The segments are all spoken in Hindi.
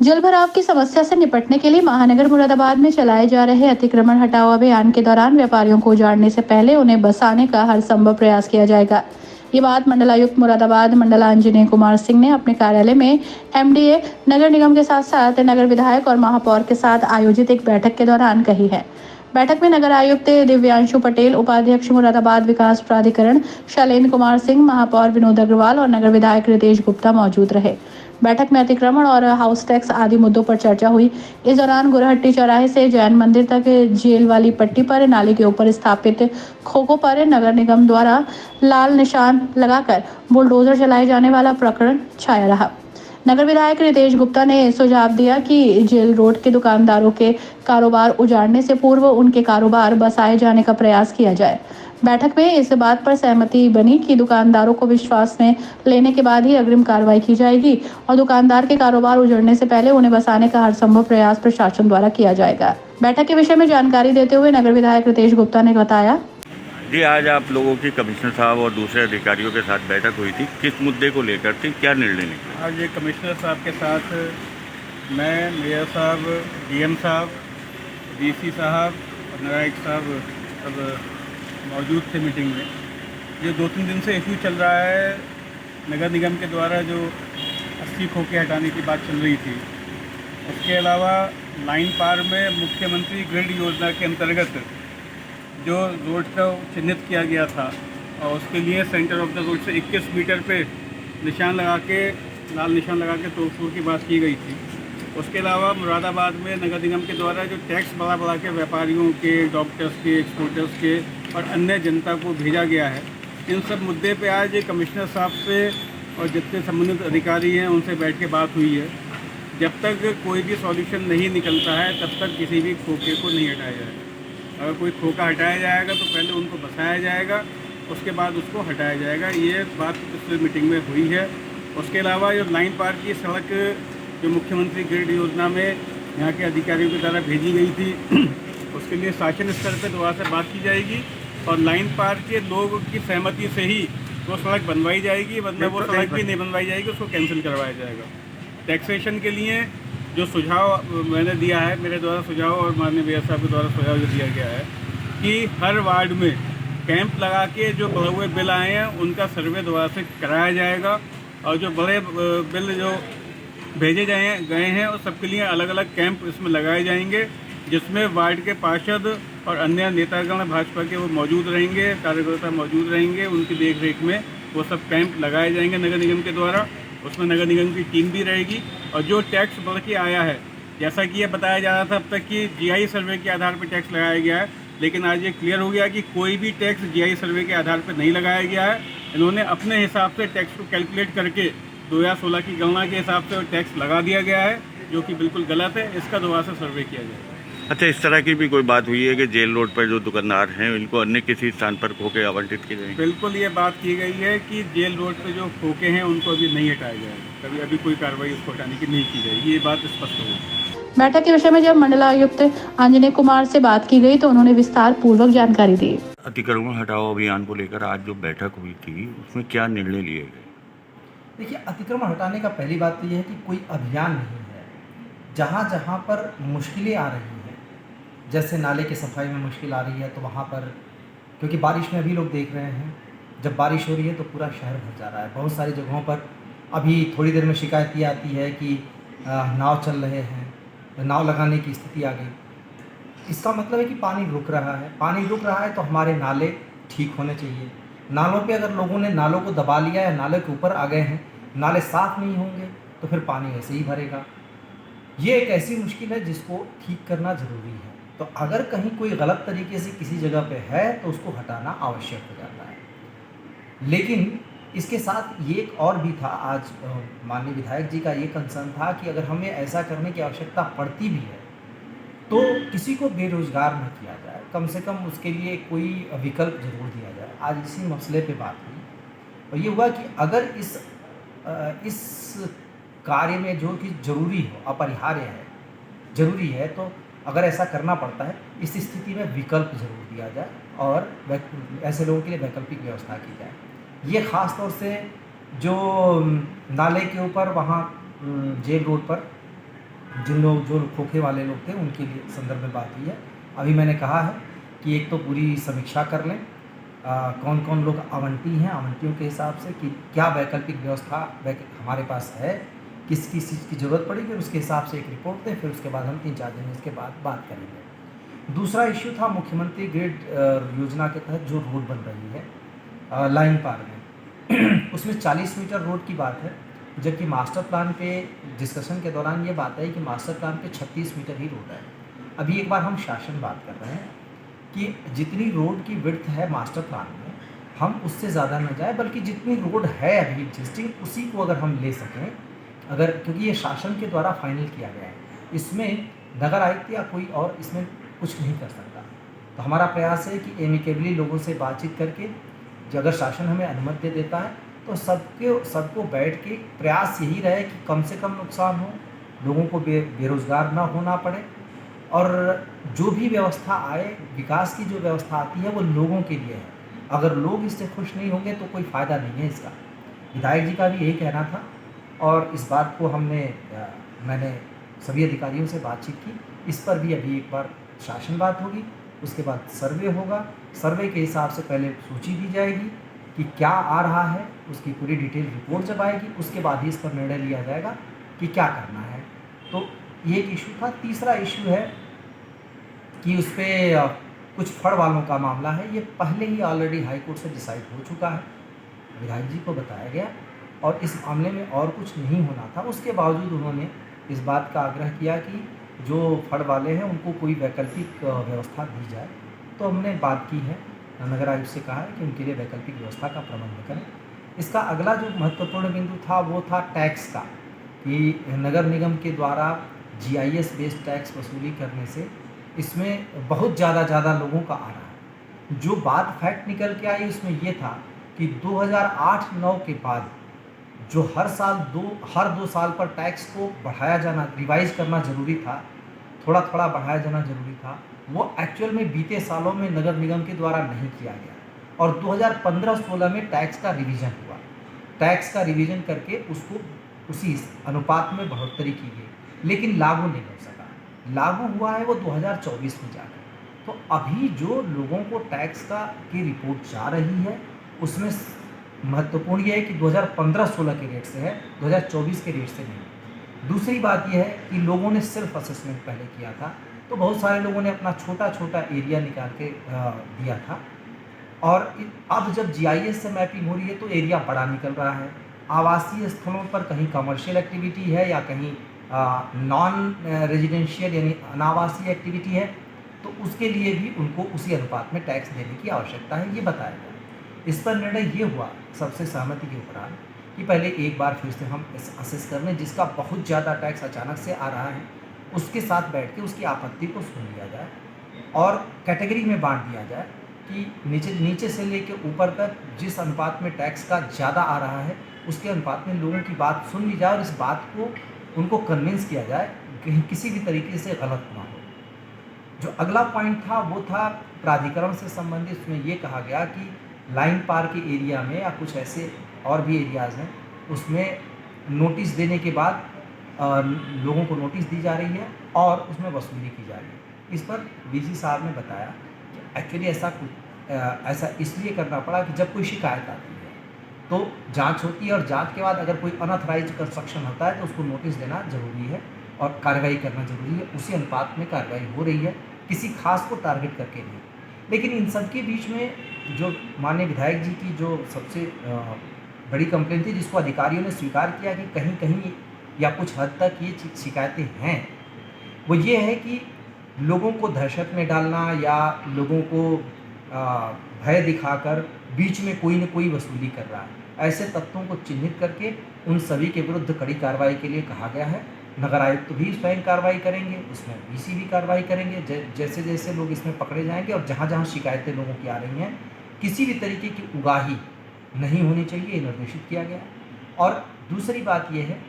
जल भराव की समस्या से निपटने के लिए महानगर मुरादाबाद में चलाए जा रहे अतिक्रमण हटाओ अभियान के दौरान व्यापारियों को उजाड़ने से पहले उन्हें बसाने का हर संभव प्रयास किया जाएगा। ये बात मंडलायुक्त मुरादाबाद मंडलांजनेय कुमार सिंह ने अपने कार्यालय में एमडीए नगर निगम के साथ साथ नगर विधायक और महापौर के साथ आयोजित एक बैठक के दौरान कही है। बैठक में नगर आयुक्त दिव्यांशु पटेल, उपाध्यक्ष मुरादाबाद विकास प्राधिकरण शैलेंद्र कुमार सिंह, महापौर विनोद अग्रवाल और नगर विधायक रितेश गुप्ता मौजूद रहे। बैठक में अतिक्रमण और हाउस टैक्स आदि मुद्दों पर चर्चा हुई। इस दौरान गुरहट्टी चौराहे से जैन मंदिर तक जेल वाली पट्टी पर नाले के ऊपर स्थापित खोखों पर नगर निगम द्वारा लाल निशान लगाकर बुलडोजर चलाए जाने वाला प्रकरण छाया रहा। नगर विधायक रितेश गुप्ता ने सुझाव दिया कि जेल रोड के दुकानदारों के कारोबार उजाड़ने से पूर्व उनके कारोबार बसाए जाने का प्रयास किया जाए। बैठक में इस बात पर सहमति बनी कि दुकानदारों को विश्वास में लेने के बाद ही अग्रिम कार्रवाई की जाएगी और दुकानदार के कारोबार उजड़ने से पहले उन्हें बसाने का हर संभव प्रयास प्रशासन द्वारा किया जाएगा। बैठक के विषय में जानकारी देते हुए नगर विधायक रितेश गुप्ता ने बताया। जी, आज आप लोगों की कमिश्नर साहब और दूसरे अधिकारियों के साथ बैठक हुई थी, किस मुद्दे को लेकर थी, क्या निर्णय निकला? आज ये कमिश्नर साहब के साथ मैं, मेयर साहब, डीएम साहब, डीसी साहब और नायक साहब सब मौजूद थे मीटिंग में। ये 2-3 दिन से इशू चल रहा है, नगर निगम के द्वारा जो 80 खोखे हटाने की बात चल रही थी। उसके अलावा लाइन पार में मुख्यमंत्री ग्रिड योजना के अंतर्गत जो रोड को चिन्हित किया गया था और उसके लिए सेंटर ऑफ द रोड से 21 मीटर पे निशान लगा के, लाल निशान लगा के तोड़ की बात की गई थी। उसके अलावा मुरादाबाद में नगर निगम के द्वारा जो टैक्स बढ़ा के व्यापारियों के, डॉक्टर्स के, एक्सपोर्टर्स के और अन्य जनता को भेजा गया है, इन सब मुद्दे पे आज कमिश्नर साहब से और जितने संबंधित अधिकारी हैं उनसे बैठ के बात हुई है। जब तक कोई भी सॉल्यूशन नहीं निकलता है तब तक किसी भी खोखे को नहीं हटाया जाएगा। अगर कोई खोखा हटाया जाएगा तो पहले उनको बसाया जाएगा, उसके बाद उसको हटाया जाएगा। ये बात इस मीटिंग में हुई है। उसके अलावा जो लाइन पार की सड़क जो मुख्यमंत्री ग्रिड योजना में यहाँ के अधिकारियों के द्वारा भेजी गई थी, उसके लिए शासन स्तर पर दोबारा से बात की जाएगी और लाइन पार के लोगों की सहमति से ही वो सड़क बनवाई जाएगी, मतलब वो सड़क भी नहीं बनवाई जाएगी, उसको कैंसिल करवाया जाएगा। टैक्सेशन के लिए जो सुझाव मैंने दिया है, मेरे द्वारा सुझाव और माननीय मेयर साहब के द्वारा सुझाव जो दिया गया है कि हर वार्ड में कैंप लगा के जो बढ़े हुए बिल आए हैं उनका सर्वे दोबारा से कराया जाएगा और जो बड़े बिल जो भेजे गए हैं उस सबके लिए अलग अलग कैंप इसमें लगाए जाएंगे, जिसमें वार्ड के पार्षद और अन्य नेतागण भाजपा के वो मौजूद रहेंगे, कार्यकर्ता मौजूद रहेंगे, उनकी देखरेख में वो सब कैंप लगाए जाएंगे नगर निगम के द्वारा। उसमें नगर निगम की टीम भी रहेगी और जो टैक्स बढ़ के आया है, जैसा कि ये बताया जा रहा था अब तक कि जीआई सर्वे के आधार पर टैक्स लगाया गया है, लेकिन आज ये क्लियर हो गया कि कोई भी टैक्स जीआई सर्वे के आधार पर नहीं लगाया गया है। इन्होंने अपने हिसाब से टैक्स को कैलकुलेट करके 2016 की गणना के हिसाब से टैक्स लगा दिया गया है, जो कि बिल्कुल गलत है। इसका दोबारा से सर्वे किया जाएगा। अच्छा, इस तरह की भी कोई बात हुई है कि जेल रोड पर जो दुकानदार हैं इनको अन्य किसी स्थान पर खोखे आवंटित किए जाएंगे? बिल्कुल ये बात की गई है कि जेल रोड पे जो खोखे हैं उनको अभी नहीं हटाया जाएगा, अभी कोई कार्रवाई उसको हटाने की नहीं की जाएगी, ये बात स्पष्ट हो गई। बैठक के विषय में जब मंडलायुक्त आंजनेय कुमार से बात की गई तो उन्होंने विस्तार पूर्वक जानकारी दी। अतिक्रमण हटाओ अभियान को लेकर आज जो बैठक हुई थी उसमें क्या निर्णय लिए गए? देखिए, अतिक्रमण हटाने का पहली बात तो ये है कि कोई अभियान नहीं है। जहाँ जहाँ पर मुश्किलें आ रही हैं, जैसे नाले की सफाई में मुश्किल आ रही है तो वहाँ पर, क्योंकि बारिश में अभी लोग देख रहे हैं जब बारिश हो रही है तो पूरा शहर भर जा रहा है। बहुत सारी जगहों पर अभी थोड़ी देर में शिकायत ये आती है कि नाव चल रहे हैं, नाव लगाने की स्थिति आ गई। इसका मतलब है कि पानी रुक रहा है। पानी रुक रहा है तो हमारे नाले ठीक होने चाहिए। नालों पे अगर लोगों ने नालों को दबा लिया या नाले के ऊपर आ गए हैं, नाले साफ़ नहीं होंगे तो फिर पानी ऐसे ही भरेगा। ये एक ऐसी मुश्किल है जिसको ठीक करना ज़रूरी है। तो अगर कहीं कोई गलत तरीके से किसी जगह पे है तो उसको हटाना आवश्यक हो जाता है। लेकिन इसके साथ ये एक और भी था, आज माननीय विधायक जी का ये कंसर्न था कि अगर हमें ऐसा करने की आवश्यकता पड़ती भी है तो किसी को बेरोज़गार न किया जाए, कम से कम उसके लिए कोई विकल्प ज़रूर दिया जाए। आज इसी मसले पे बात हुई और ये हुआ कि अगर इस कार्य में जो कि ज़रूरी हो, अपरिहार्य है, ज़रूरी है, तो अगर ऐसा करना पड़ता है इस स्थिति में विकल्प ज़रूर दिया जाए और ऐसे लोगों के लिए वैकल्पिक व्यवस्था की जाए। ये ख़ास तौर से जो नाले के ऊपर वहाँ जेल रोड पर जो खोखे वाले लोग थे उनके लिए संदर्भ में बात हुई है। अभी मैंने कहा है कि एक तो पूरी समीक्षा कर लें, कौन कौन लोग आवंटी हैं, आवंटियों के हिसाब से कि क्या वैकल्पिक व्यवस्था हमारे पास है, किस किस चीज़ की ज़रूरत पड़ेगी, उसके हिसाब से एक रिपोर्ट दें, फिर उसके बाद हम 3-4 दिन इसके बाद बात करेंगे। दूसरा इश्यू था मुख्यमंत्री ग्रिड योजना के तहत जो रोड बन रही है लाइन पार में उसमें 40 मीटर रोड की बात है, जबकि मास्टर प्लान पे डिस्कशन के दौरान ये बात आई कि मास्टर प्लान पे 36 मीटर ही रोड है। अभी एक बार हम शासन बात कर रहे हैं कि जितनी रोड की विड्थ है मास्टर प्लान में हम उससे ज़्यादा न जाए, बल्कि जितनी रोड है अभी एग्जिस्टिंग उसी को अगर हम ले सकें, अगर क्योंकि ये शासन के द्वारा फाइनल किया गया है, इसमें नगर आयुक्त या कोई और इसमें कुछ नहीं कर सकता। तो हमारा प्रयास है कि एमिकेबली लोगों से बातचीत करके अगर शासन हमें अनुमति दे देता है तो सबको बैठ के प्रयास यही रहे कि कम से कम नुकसान हो, लोगों को बेरोज़गार ना होना पड़े, और जो भी व्यवस्था आए, विकास की जो व्यवस्था आती है वो लोगों के लिए है। अगर लोग इससे खुश नहीं होंगे तो कोई फ़ायदा नहीं है इसका। विधायक जी का भी यही कहना था और इस बात को मैंने सभी अधिकारियों से बातचीत की। इस पर भी अभी एक बार शासन बात होगी, उसके बाद सर्वे होगा। सर्वे के हिसाब से पहले सूची दी जाएगी कि क्या आ रहा है, उसकी पूरी डिटेल रिपोर्ट जब आएगी उसके बाद ही इस पर निर्णय लिया जाएगा कि क्या करना है। तो ये एक इशू था। तीसरा इशू है कि उस पर कुछ फड़ वालों का मामला है, ये पहले ही ऑलरेडी हाई कोर्ट से डिसाइड हो चुका है, विधायक जी को बताया गया, और इस मामले में और कुछ नहीं होना था। उसके बावजूद उन्होंने इस बात का आग्रह किया कि जो फड़ वाले हैं उनको कोई वैकल्पिक व्यवस्था दी जाए। तो हमने बात की है, नगर आयुक्त से कहा है कि उनके लिए वैकल्पिक व्यवस्था का प्रबंध करें। इसका अगला जो महत्वपूर्ण बिंदु था वो था टैक्स का, कि नगर निगम के द्वारा GIS बेस्ड टैक्स वसूली करने से इसमें बहुत ज़्यादा लोगों का आ रहा है। जो बात फैक्ट निकल के आई उसमें ये था कि 2008-9 के बाद जो हर 2 साल पर टैक्स को बढ़ाया जाना, रिवाइज करना ज़रूरी था, थोड़ा थोड़ा बढ़ाया जाना ज़रूरी था, वो एक्चुअल में बीते सालों में नगर निगम के द्वारा नहीं किया गया। और 2015-16 में टैक्स का रिवीजन हुआ। टैक्स का रिवीजन करके उसको उसी अनुपात में बढ़ोतरी की गई, लेकिन लागू नहीं हो सका। लागू हुआ है वो 2024 में जाकर। तो अभी जो लोगों को टैक्स की रिपोर्ट जा रही है उसमें महत्वपूर्ण ये है कि 2015-16 के रेट से है, 2024 के रेट से नहीं। दूसरी बात यह है कि लोगों ने सेल्फ असेसमेंट पहले किया था, तो बहुत सारे लोगों ने अपना छोटा एरिया निकाल के दिया था, और अब जब GIS से मैपिंग हो रही है तो एरिया बड़ा निकल रहा है। आवासीय स्थलों पर कहीं कमर्शियल एक्टिविटी है या कहीं नॉन रेजिडेंशियल यानी अनावासीय एक्टिविटी है, तो उसके लिए भी उनको उसी अनुपात में टैक्स देने की आवश्यकता है, ये बताया गया। इस पर निर्णय ये हुआ सबसे सहमति के उपरांत कि पहले एक बार फिर से हम असेस कर लें, जिसका बहुत ज़्यादा टैक्स अचानक से आ रहा है उसके साथ बैठ के उसकी आपत्ति को सुन लिया जाए और कैटेगरी में बांट दिया जाए कि नीचे से लेके ऊपर तक जिस अनुपात में टैक्स का ज़्यादा आ रहा है उसके अनुपात में लोगों की बात सुन ली जाए और इस बात को उनको कन्विंस किया जाए कि किसी भी तरीके से गलत ना हो। जो अगला पॉइंट था वो था प्राधिकरण से संबंधित। उसमें ये कहा गया कि लाइन पार के एरिया में या कुछ ऐसे और भी एरियाज़ हैं उसमें नोटिस देने के बाद लोगों को नोटिस दी जा रही है और उसमें वसूली की जा रही है। इस पर BC साहब ने बताया कि एक्चुअली ऐसा इसलिए करना पड़ा कि जब कोई शिकायत आती है तो जांच होती है और जांच के बाद अगर कोई अनऑथराइज्ड कंस्ट्रक्शन होता है तो उसको नोटिस देना ज़रूरी है और कार्रवाई करना ज़रूरी है। उसी अनुपात में कार्रवाई हो रही है, किसी खास को टारगेट करके नहीं। लेकिन इन सब के बीच में जो माननीय विधायक जी की जो सबसे बड़ी कंप्लेंट थी, जिसको अधिकारियों ने स्वीकार किया कि कहीं कहीं या कुछ हद तक ये शिकायतें हैं, वो ये है कि लोगों को दहशत में डालना या लोगों को भय दिखाकर बीच में कोई न कोई वसूली कर रहा है। ऐसे तत्वों को चिन्हित करके उन सभी के विरुद्ध कड़ी कार्रवाई के लिए कहा गया है। नगर आयुक्त भी स्वयं कार्रवाई करेंगे, उसमें BC भी कार्रवाई करेंगे जैसे जैसे लोग इसमें पकड़े जाएंगे। और जहाँ जहाँ शिकायतें लोगों की आ रही हैं किसी भी तरीके की उगाही नहीं होनी चाहिए, ये निर्देशित किया गया। और दूसरी बात यह है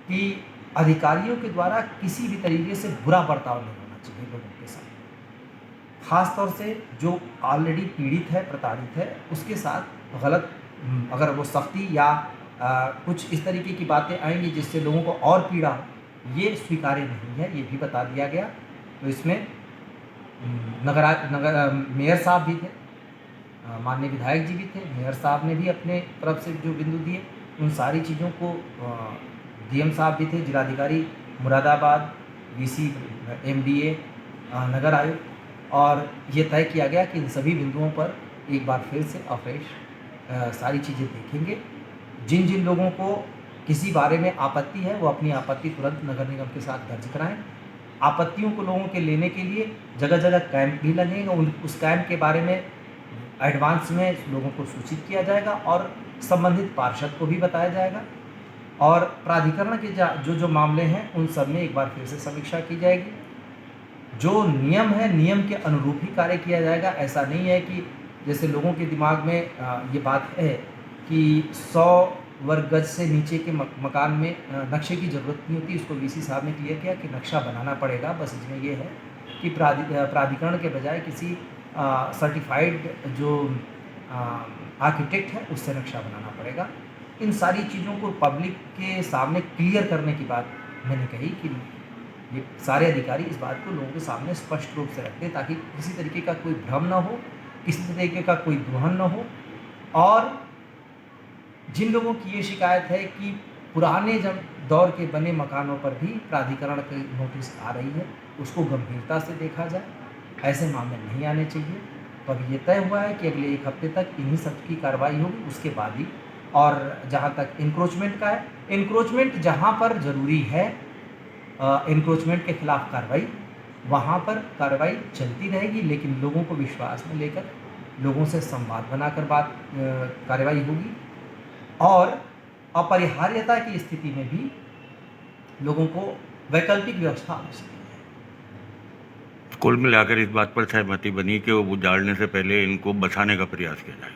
कि अधिकारियों के द्वारा किसी भी तरीके से बुरा बर्ताव नहीं होना चाहिए लोगों के साथ, खास तौर से जो ऑलरेडी पीड़ित है, प्रताड़ित है, उसके साथ गलत अगर वो सख्ती या कुछ इस तरीके की बातें आएंगी जिससे लोगों को और पीड़ा हो ये स्वीकार्य नहीं है, ये भी बता दिया गया। तो इसमें मेयर साहब भी थे, माननीय विधायक जी भी थे, मेयर साहब ने भी अपने तरफ से जो बिंदु दिए, उन सारी चीज़ों को डीएम साहब भी थे, जिलाधिकारी मुरादाबाद, वीसी एमडीए, नगर आयुक्त, और ये तय किया गया कि इन सभी बिंदुओं पर एक बार फिर से अफ्रेश सारी चीज़ें देखेंगे। जिन जिन लोगों को किसी बारे में आपत्ति है वो अपनी आपत्ति तुरंत नगर निगम के साथ दर्ज कराएं। आपत्तियों को लोगों के लेने के लिए जगह जगह कैंप भी लगेंगे, उस कैंप के बारे में एडवांस में लोगों को सूचित किया जाएगा और संबंधित पार्षद को भी बताया जाएगा, और प्राधिकरण के जो मामले हैं उन सब में एक बार फिर से समीक्षा की जाएगी। जो नियम है नियम के अनुरूप ही कार्य किया जाएगा। ऐसा नहीं है कि जैसे लोगों के दिमाग में ये बात है कि 100 वर्ग गज से नीचे के मकान में नक्शे की ज़रूरत नहीं होती। इसको वीसी साहब ने क्लियर किया कि नक्शा बनाना पड़ेगा। बस इसमें ये है कि प्राधिकरण के बजाय किसी सर्टिफाइड जो आर्किटेक्ट है उससे नक्शा बनाना पड़ेगा। इन सारी चीज़ों को पब्लिक के सामने क्लियर करने की बात मैंने कही कि ये सारे अधिकारी इस बात को लोगों के सामने स्पष्ट रूप से रख दें, ताकि किसी तरीके का कोई भ्रम न हो, किसी तरीके का कोई दोहन न हो। और जिन लोगों की ये शिकायत है कि पुराने दौर के बने मकानों पर भी प्राधिकरण की नोटिस आ रही है, उसको गंभीरता से देखा जाए। ऐसे मामले नहीं आने चाहिए। तो अब ये तय हुआ है कि अगले 1 हफ्ते तक इन्हीं सब की कार्रवाई होगी, उसके बाद ही। और जहाँ तक इंक्रोचमेंट का है, इंक्रोचमेंट जहाँ पर ज़रूरी है इंक्रोचमेंट के खिलाफ कार्रवाई, वहाँ पर कार्रवाई चलती रहेगी, लेकिन लोगों को विश्वास में लेकर लोगों से संवाद बनाकर कार्रवाई होगी। और अपरिहार्यता की स्थिति में भी लोगों को वैकल्पिक व्यवस्था आवश्यक है। कुल मिलाकर इस बात पर सहमति बनी कि वो उजाड़ने से पहले इनको बचाने का प्रयास किया जाए।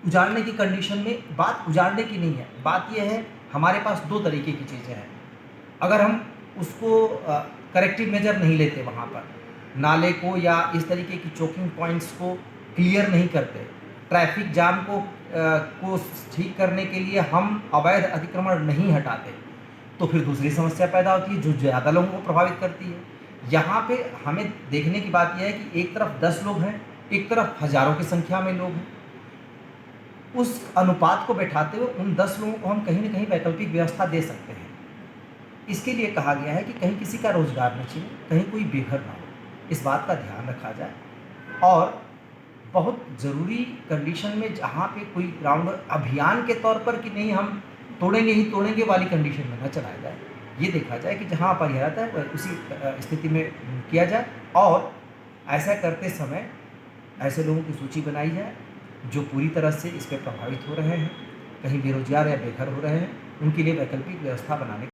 उजाड़ने की कंडीशन में बात उजाड़ने की नहीं है, बात यह है हमारे पास 2 तरीके की चीज़ें हैं। अगर हम उसको करेक्टिव मेजर नहीं लेते, वहाँ पर नाले को या इस तरीके की चोकिंग पॉइंट्स को क्लियर नहीं करते, ट्रैफिक जाम को ठीक करने के लिए हम अवैध अतिक्रमण नहीं हटाते, तो फिर दूसरी समस्या पैदा होती है जो ज़्यादा लोगों को प्रभावित करती है। यहाँ पे हमें देखने की बात यह है कि एक तरफ 10 लोग हैं, एक तरफ हज़ारों की संख्या में लोग हैं। उस अनुपात को बैठाते हुए उन 10 लोगों को हम कहीं ना कहीं वैकल्पिक व्यवस्था दे सकते हैं। इसके लिए कहा गया है कि कहीं किसी का रोजगार न छीने, कहीं कोई बेघर ना हो, इस बात का ध्यान रखा जाए। और बहुत ज़रूरी कंडीशन में जहाँ पे कोई राउंड अभियान के तौर पर कि नहीं हम तोड़ेंगे ही तोड़ेंगे वाली कंडीशन में न चलाया जाए, ये देखा जाए कि जहाँ अपरिहार्यता है वह उसी स्थिति में किया जाए। और ऐसा करते समय ऐसे लोगों की सूची बनाई जाए जो पूरी तरह से इस पर प्रभावित हो रहे हैं, कहीं बेरोजगार या बेघर हो रहे हैं, उनके लिए वैकल्पिक व्यवस्था बनाने